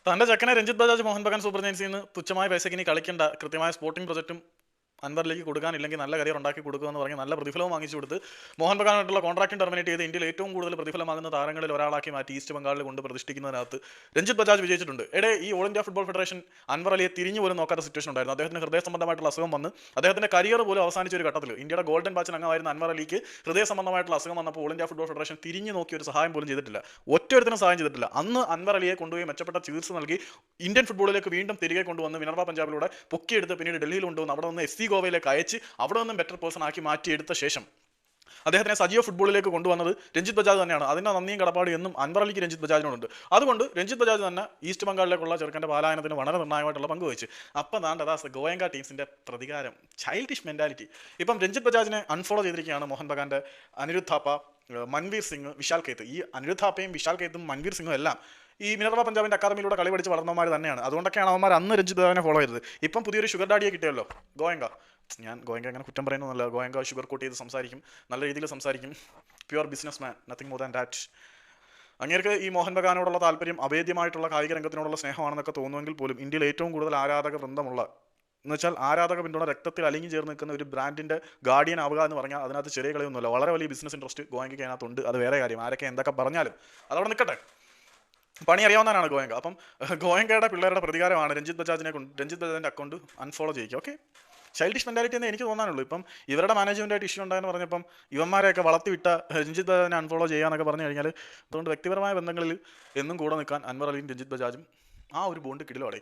തന്റെ ചെക്കനെ രഞ്ജിത്ത് ബജാജ് മോഹൻ ബഗാൻ സൂപ്പർ ജയൻസിൽ നിന്ന് തുച്ഛമായ പൈസയ്ക്ക് ഇനി കളിക്കേണ്ട, കൃത്യമായ സ്പോർട്ടിംഗ് പ്രൊജക്റ്റും അൻവറിലേക്ക് കൊടുക്കാനില്ലെങ്കിൽ നല്ല കരിയർ ഉണ്ടാക്കി കൊടുക്കുമെന്ന് പറഞ്ഞ് നല്ല പ്രതിഫലവും വാങ്ങിച്ചു കൊടുത്ത് മോഹൻ ബഗാനായിട്ടുള്ള കോൺട്രാക്റ്റും ടെർമിനേറ്റ് ചെയ്ത് ഇന്ത്യയിൽ ഏറ്റവും കൂടുതൽ പ്രതിഫലമാകുന്ന താരങ്ങളിൽ ഒരാളാക്കി മാറ്റി ഈസ്റ്റ് ബംഗാളിൽ കൊണ്ട് പ്രതിഷ്ഠിക്കുന്നതിനകത്ത് രഞ്ജിത്ത് ബജാജ് വിജയിച്ചിട്ടുണ്ട്. ഈ all India football federation Anwar അലിയെ തിരിഞ്ഞു പോലും നോക്കാത്ത സിറ്റുവേഷൻ ഉണ്ടായിരുന്നു. അദ്ദേഹത്തിന് ഹൃദയ സംബന്ധമായിട്ടുള്ള അസുഖം വന്ന് അദ്ദേഹത്തിന്റെ കരിയർ പോലും അവസാനിച്ച ഒരു ഘട്ടത്തിൽ ഇന്ത്യയുടെ ഗോൾഡൻ ബാച്ചിൽ അംഗമായിരുന്ന അൻവർ അലിക്ക് ഹൃദയ സംബന്ധമായിട്ടുള്ള അസുഖം വന്നപ്പോൾ ഓൾ ഇന്ത്യ ഫുട്ബോൾ ഫെഡറേഷൻ തിരിഞ്ഞു നോക്കി ഒരു സഹായം പോലും ചെയ്തിട്ടില്ല. ഒറ്റൊരുത്തിനും സഹായം ചെയ്തിട്ടില്ല. അന്ന് അൻവർ അലിയെ കൊണ്ടുപോയി മെച്ചപ്പെട്ട ചികിത്സ നൽകി ഇന്ത്യൻ ഫുട്ബോളിലേക്ക് വീണ്ടും തിരികെ കൊണ്ടുവന്ന് മിനർവ പഞ്ചാബിലൂടെ പൊക്കിയെടുത്ത് പിന്നീട് ഡൽഹിയിൽ കൊണ്ടുവന്ന് അവിടെ നിന്ന് FC ഗോവയിലേക്ക് അയച്ച് അവിടെ നിന്നും ബെറ്റർ പേഴ്സൺ ആക്കി മാറ്റിയെടുത്ത ശേഷം അദ്ദേഹത്തിനെ സജീവ ഫുട്ബോളിലേക്ക് കൊണ്ടുവന്നത് രഞ്ജിത്ത് ബജാജ് തന്നെയാണ്. അതിന്റെ നന്ദിയും കടപ്പാടും എന്നും അൻവർ അലിക്ക് രഞ്ജിത്ത് ബജാജിനോടുണ്ട്. അതുകൊണ്ട് രഞ്ജിത്ത് ബജാജ് തന്നെ ഈസ്റ്റ് ബംഗാളിലേക്കുള്ള ചെറുക്കന്റെ പാലായനത്തിന് വളരെ നിർണായകമായിട്ടുള്ള പങ്ക് വഹിച്ചു. അപ്പം ദാ ഗോയങ്ക ടീംസിന്റെ പ്രതികാരം, ചൈൽഡിഷ് മെന്റാലിറ്റി. ഇപ്പം രഞ്ജിത്ത് ബജാജിനെ അൺഫോളോ ചെയ്തിരിക്കുകയാണ് മോഹൻ ബഗാന്റെ അനിരുദ്ധ് താപ്പ, മൻവീർ സിംഗ്, വിശാൽ കേത്ത്. ഈ അനിരുദ്ധ് താപ്പയും വിശാൽ കേത്തും മൻവീർ സിംഗും എല്ലാം ഈ മിനർവ പഞ്ചാബിന്റെ അക്കാദമിയിലൂടെ കളി പഠിച്ച് വളർന്നവന്മാർ തന്നെയാണ്. അതുകൊണ്ടൊക്കെയാണ് അവന്മാർ അന്ന് രഞ്ജിത്ത് ബജാജിനെ ഫോളോ ചെയ്തത്. ഇപ്പം പുതിയൊരു ഷുഗർ ഡാഡിയെ കിട്ടിയല്ലോ ഗോയങ്ക. ഞാൻ ഗോയങ്ക അങ്ങനെ കുറ്റം പറയുന്നതല്ല. ഗോയങ്ക ഷുഗർ കോട്ട് ചെയ്ത് സംസാരിക്കും, നല്ല രീതിയിൽ സംസാരിക്കും. Pure business man, nothing more than that. അങ്ങേർക്ക് ഈ മോഹൻ ബഗാനോടുള്ള താല്പര്യം അഭേദ്യമായിട്ടുള്ള കായിക രംഗത്തിനോടുള്ള സ്നേഹമാണെന്നൊക്കെ തോന്നുമെങ്കിൽ പോലും ഇന്ത്യയിൽ ഏറ്റവും കൂടുതൽ ആരാധക വൃന്ദമുള്ള, എന്ന് വെച്ചാൽ ആരാധക പിന്തുണ രക്തത്തിൽ അലിഞ്ഞു ചേർന്ന് നിൽക്കുന്ന ഒരു ബ്രാൻഡിന്റെ ഗാർഡിയൻ ആവുക എന്ന് പറഞ്ഞാൽ അതിനകത്ത് ചെറിയ കളിയൊന്നുമില്ല. വളരെ വലിയ ബിസിനസ് ഇൻട്രസ്റ്റ് ഗോയങ്കയ്ക്ക് അതിനകത്തുണ്ട്. അത് വേറെ കാര്യം. ആരൊക്കെ എന്തൊക്കെ പറഞ്ഞാലും അതവിടെ നിൽക്കട്ടെ. പണി അറിയാവുന്നതാണ് ഗോയങ്ക. അപ്പം ഗോയങ്കയുടെ പിള്ളേരുടെ പ്രതികാരമാണ് രഞ്ജിത്ത് ബജാജിന്റെ അക്കൗണ്ട് അൺഫോളോ ചെയ്യുക. ഓക്കെ, ചൈൽഡിഷ് മെന്റാലിറ്റി എന്ന് എനിക്ക് തോന്നാനുള്ളൂ. ഇപ്പം ഇവരുടെ മാനേജ്മെന്റായിട്ട് ഇഷ്യൂ ഉണ്ടായെന്ന് പറഞ്ഞപ്പം ഇവന്മാരെയൊക്കെ വളർത്തിവിട്ട രഞ്ജിത്ത് ബജാജിനെ അൺഫോളോ ചെയ്യാന്നൊക്കെ പറഞ്ഞു കഴിഞ്ഞാൽ, അതുകൊണ്ട് വ്യക്തിപരമായ ബന്ധങ്ങളിൽ എന്നും കൂടെ നിൽക്കാൻ അൻവർ അലിയും രഞ്ജിത്ത് ബജാജും ആ ഒരു ബോണ്ട് കിടിലോടെ.